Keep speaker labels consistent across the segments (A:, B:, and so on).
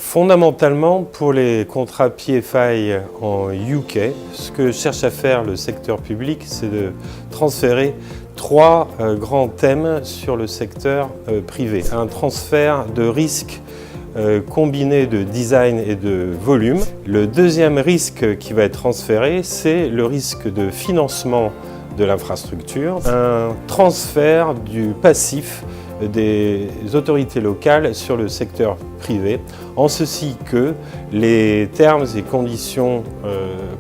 A: Fondamentalement, pour les contrats PFI en UK, ce que cherche à faire le secteur public, c'est de transférer trois grands thèmes sur le secteur privé. Un transfert de risque combiné de design et de volume. Le deuxième risque qui va être transféré, c'est le risque de financement de l'infrastructure. Un transfert du passif des autorités locales sur le secteur privé, en ceci que les termes et conditions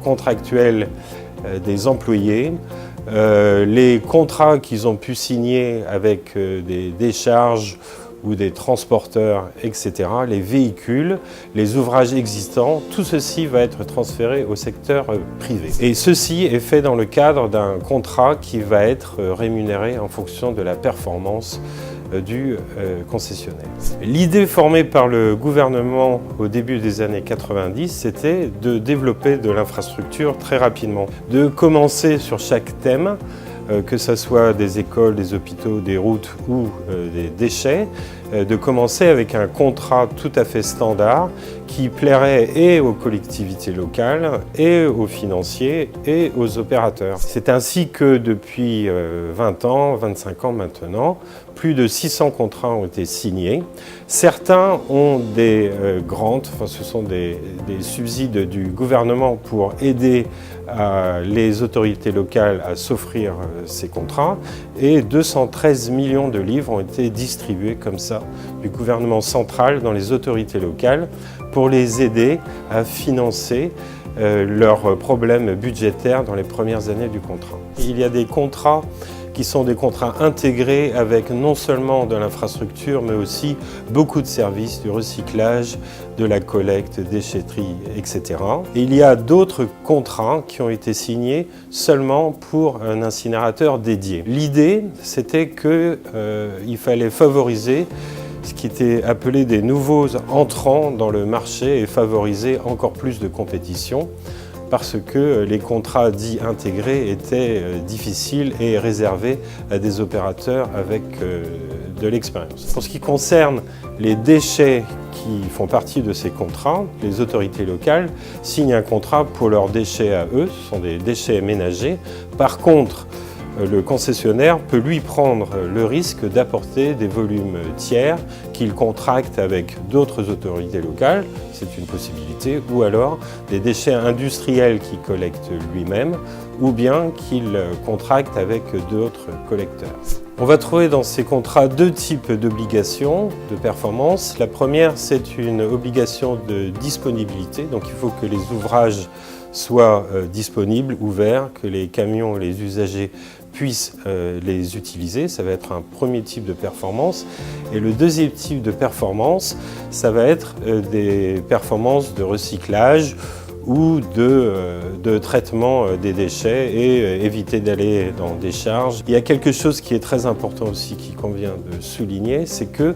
A: contractuelles des employés, les contrats qu'ils ont pu signer avec des décharges ou des transporteurs, etc., les véhicules, les ouvrages existants, tout ceci va être transféré au secteur privé. Et ceci est fait dans le cadre d'un contrat qui va être rémunéré en fonction de la performance du concessionnaire. L'idée formée par le gouvernement au début des années 90, c'était de développer de l'infrastructure très rapidement, de commencer sur chaque thème, que ce soit des écoles, des hôpitaux, des routes ou des déchets, de commencer avec un contrat tout à fait standard qui plairait et aux collectivités locales, et aux financiers, et aux opérateurs. C'est ainsi que depuis 20 ans, 25 ans maintenant, plus de 600 contrats ont été signés. Certains ont des grants, ce sont des subsides du gouvernement pour aider les autorités locales à s'offrir ces contrats, et 213 millions de livres ont été distribués comme ça du gouvernement central dans les autorités locales pour les aider à financer leurs problèmes budgétaires dans les premières années du contrat. Il y a des contrats qui sont des contrats intégrés avec non seulement de l'infrastructure, mais aussi beaucoup de services, du recyclage, de la collecte, déchetterie, etc. Et il y a d'autres contrats qui ont été signés seulement pour un incinérateur dédié. L'idée, c'était qu'il fallait favoriser ce qui était appelé des nouveaux entrants dans le marché et favoriser encore plus de compétition, parce que les contrats dits intégrés étaient difficiles et réservés à des opérateurs avec de l'expérience. Pour ce qui concerne les déchets qui font partie de ces contrats, les autorités locales signent un contrat pour leurs déchets à eux, ce sont des déchets ménagers. Par contre, le concessionnaire peut lui prendre le risque d'apporter des volumes tiers qu'il contracte avec d'autres autorités locales, c'est une possibilité, ou alors des déchets industriels qu'il collecte lui-même, ou bien qu'il contracte avec d'autres collecteurs. On va trouver dans ces contrats deux types d'obligations de performance. La première, c'est une obligation de disponibilité, donc il faut que les ouvrages soient disponibles, ouverts, que les camions et les usagers puissent les utiliser. Ça va être un premier type de performance. Et le deuxième type de performance, ça va être des performances de recyclage ou de traitement des déchets et éviter d'aller dans des charges. Il y a quelque chose qui est très important aussi qui convient de souligner, c'est que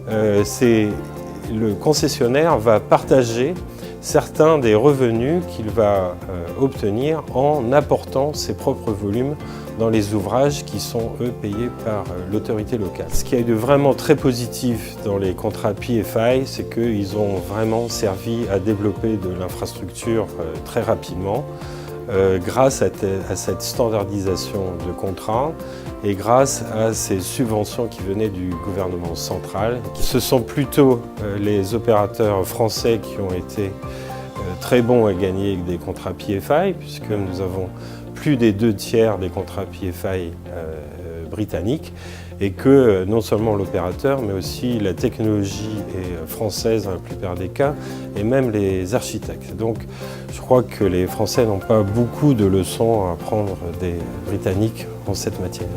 A: le concessionnaire va partager certains des revenus qu'il va obtenir en apportant ses propres volumes dans les ouvrages qui sont, eux, payés par l'autorité locale. Ce qui est de vraiment très positif dans les contrats PFI, c'est qu'ils ont vraiment servi à développer de l'infrastructure très rapidement grâce à cette standardisation de contrats et grâce à ces subventions qui venaient du gouvernement central. Ce sont plutôt les opérateurs français qui ont été très bons à gagner des contrats PFI, puisque nous avons plus des 2/3 des contrats PFI britanniques, et que non seulement l'opérateur, mais aussi la technologie est française dans la plupart des cas, et même les architectes. Donc je crois que les Français n'ont pas beaucoup de leçons à apprendre des Britanniques en cette matière.